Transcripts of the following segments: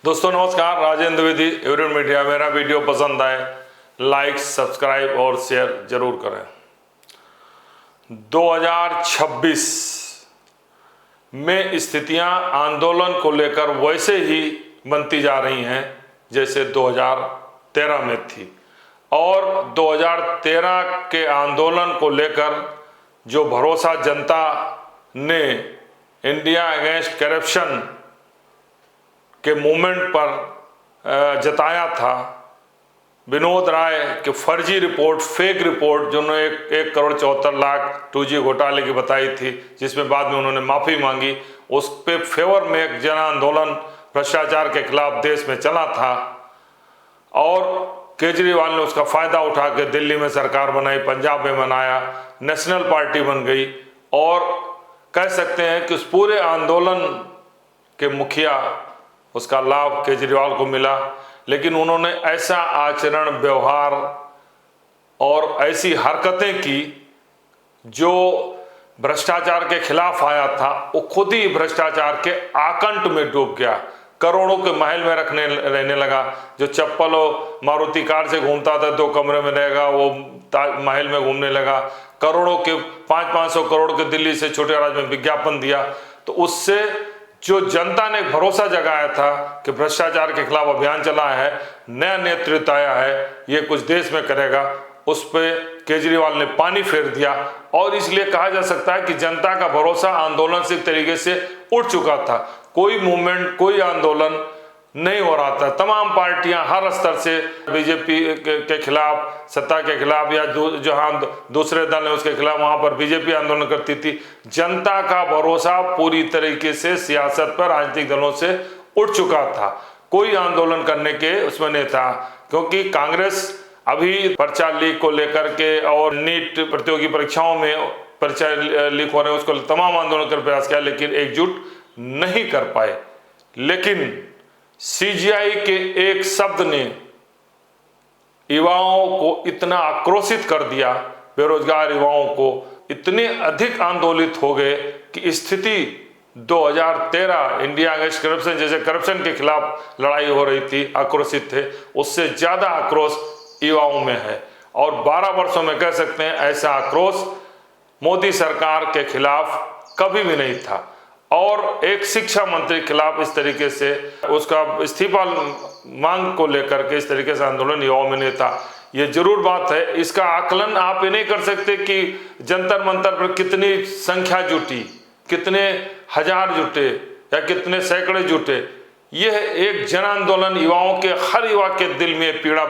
दोस्तों नमस्कार, Rajendra Dwivedi, Everest media. मेरा वीडियो पसंद आए लाइक, सब्सक्राइब और शेयर जरूर करें। 2026 में स्थितियां आंदोलन को लेकर वैसे ही बनती जा रही हैं जैसे 2013 में थी, और 2013 के आंदोलन को लेकर जो भरोसा जनता ने इंडिया अगेंस्ट करप्शन के मूवमेंट पर जताया था, विनोद राय के फर्जी रिपोर्ट, फेक रिपोर्ट जिन्होंने 1,74,00,000 2G घोटाले की बताई थी, जिसमें बाद में उन्होंने माफ़ी मांगी, उस पे फेवर में एक जन आंदोलन भ्रष्टाचार के खिलाफ देश में चला था और केजरीवाल ने उसका फ़ायदा उठा के दिल्ली में सरकार बनाई, पंजाब में बनाया, नेशनल पार्टी बन गई। और कह सकते हैं कि उस पूरे आंदोलन के मुखिया उसका लाभ केजरीवाल को मिला, लेकिन उन्होंने ऐसा आचरण, व्यवहार और ऐसी हरकतें की जो भ्रष्टाचार के खिलाफ आया था, वो खुद ही भ्रष्टाचार के आकंठ में डूब गया। करोड़ों के महल में रहने लगा। जो चप्पल और मारुति कार से घूमता था, 2 कमरे में रहेगा, वो महल में घूमने लगा। करोड़ों के 500 करोड़ के दिल्ली से छोटे राज्य में विज्ञापन दिया, तो उससे जो जनता ने भरोसा जगाया था कि भ्रष्टाचार के खिलाफ अभियान चला है, नया नेतृत्व आया है, ये कुछ देश में करेगा, उस पर केजरीवाल ने पानी फेर दिया। और इसलिए कहा जा सकता है कि जनता का भरोसा आंदोलन से तरीके से उठ चुका था। कोई मूवमेंट, कोई आंदोलन नहीं हो रहा था। तमाम पार्टियां हर स्तर से बीजेपी के खिलाफ, सत्ता के खिलाफ, या जहां दूसरे दल है उसके खिलाफ, वहां पर बीजेपी आंदोलन करती थी। जनता का भरोसा पूरी तरीके से सियासत पर, राजनीतिक दलों से उठ चुका था। कोई आंदोलन करने के उसमें नहीं था, क्योंकि कांग्रेस अभी पर्चा लीक को लेकर के और नीट प्रतियोगी परीक्षाओं में पर्चा लीक हो रहे हैं, उसको तमाम आंदोलन कर प्रयास किया, लेकिन एकजुट नहीं कर पाए। लेकिन सीजीआई के एक शब्द ने युवाओं को इतना आक्रोशित कर दिया, बेरोजगार युवाओं को इतने अधिक आंदोलित हो गए कि स्थिति 2013 इंडिया अगेंस्ट करप्शन, जैसे करप्शन के खिलाफ लड़ाई हो रही थी, आक्रोशित थे, उससे ज्यादा आक्रोश युवाओं में है। और 12 वर्षों में कह सकते हैं ऐसा आक्रोश मोदी सरकार के खिलाफ कभी भी नहीं था। और एक शिक्षा मंत्री के खिलाफ इस तरीके से उसका इस्तीफा मांग को लेकर के इस तरीके से आंदोलन युवाओं में नहीं था। ये जरूर बात है, इसका आकलन आप ये नहीं कर सकते कि जंतर मंतर पर कितनी संख्या जुटी, कितने हजार जुटे या कितने सैकड़े जुटे। यह एक जन आंदोलन युवाओं के, हर युवा के दिल में पीड़ा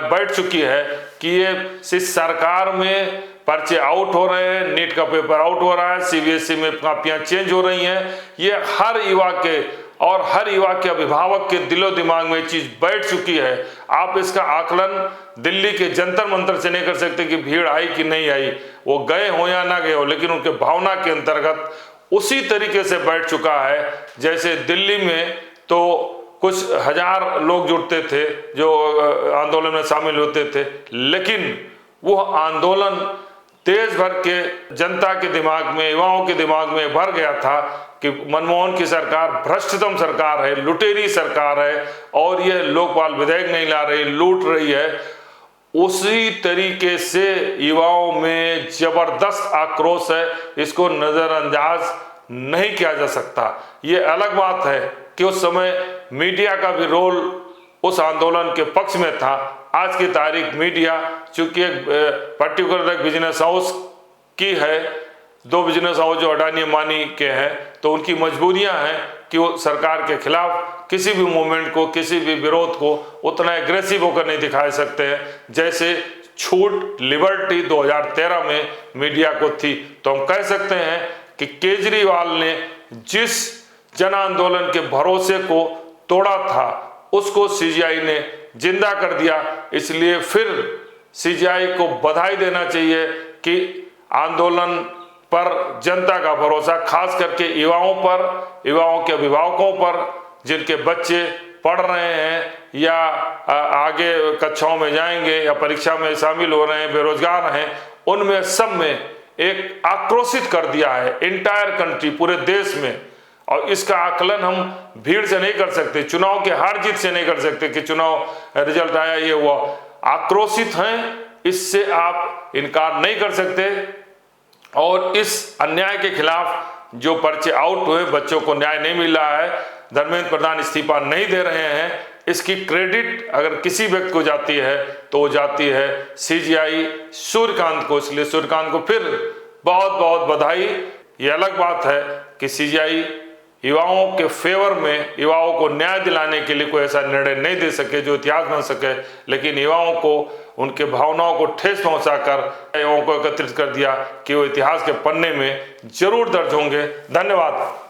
बैठ चुकी है कि ये इस सरकार में पर्चे आउट हो रहे हैं, नीट का पेपर आउट हो रहा है, सीबीएसई में कापियां चेंज हो रही हैं। ये हर युवा के और हर युवा के अभिभावक के दिलो दिमाग में चीज बैठ चुकी है। आप इसका आकलन दिल्ली के जंतर मंतर से नहीं कर सकते कि भीड़ आई कि नहीं आई, वो गए हो या ना गए हो, लेकिन उनके भावना के अंतर्गत उसी तरीके से बैठ चुका है जैसे दिल्ली में तो कुछ हजार लोग जुटते थे जो आंदोलन में शामिल होते थे, लेकिन वो आंदोलन देश भर के जनता के दिमाग में, युवाओं के दिमाग में भर गया था कि मनमोहन की सरकार भ्रष्टतम सरकार है, लुटेरी सरकार है, और यह लोकपाल विधेयक नहीं ला रही, लूट रही है। उसी तरीके से युवाओं में जबरदस्त आक्रोश है, इसको नजरअंदाज नहीं किया जा सकता। ये अलग बात है कि उस समय मीडिया का भी रोल उस आंदोलन के पक्ष में था। आज की तारीख मीडिया चूंकि एक पर्टिकुलर एक बिजनेस हाउस की है, 2 बिजनेस हाउस जो अडानी अंबानी के हैं, तो उनकी मजबूरियां हैं कि वो सरकार के खिलाफ किसी भी मूवमेंट को, किसी भी विरोध को उतना एग्रेसिव होकर नहीं दिखा सकते हैं जैसे छूट, लिबर्टी 2013 में मीडिया को थी। तो हम कह सकते हैं कि केजरीवाल ने जिस जन आंदोलन के भरोसे को तोड़ा था, उसको सीजीआई ने जिंदा कर दिया। इसलिए फिर सीजीआई को बधाई देना चाहिए कि आंदोलन पर जनता का भरोसा, खास करके युवाओं पर, युवाओं के अभिभावकों पर, जिनके बच्चे पढ़ रहे हैं या आगे कक्षाओं में जाएंगे या परीक्षा में शामिल हो रहे हैं, बेरोजगार हैं, उनमें सब में एक आक्रोशित कर दिया है इंटायर कंट्री, पूरे देश में। और इसका आकलन हम भीड़ से नहीं कर सकते, चुनाव के हार जीत से नहीं कर सकते कि चुनाव रिजल्ट आया ये हुआ। आक्रोशित हैं, इससे आप इनकार नहीं कर सकते। और इस अन्याय के खिलाफ जो पर्चे आउट हुए, बच्चों को न्याय नहीं मिल रहा है, धर्मेंद्र प्रधान इस्तीफा नहीं दे रहे हैं, इसकी क्रेडिट अगर किसी व्यक्ति को जाती है तो वो जाती है सीजीआई सूर्यकांत को। इसलिए सूर्यकांत को फिर बहुत बहुत बधाई। ये अलग बात है कि सीजीआई युवाओं के फेवर में, युवाओं को न्याय दिलाने के लिए कोई ऐसा निर्णय नहीं दे सके जो इतिहास बन सके, लेकिन युवाओं को, उनके भावनाओं को ठेस पहुंचाकर युवाओं को एकत्रित कर दिया कि वो इतिहास के पन्ने में जरूर दर्ज होंगे। धन्यवाद।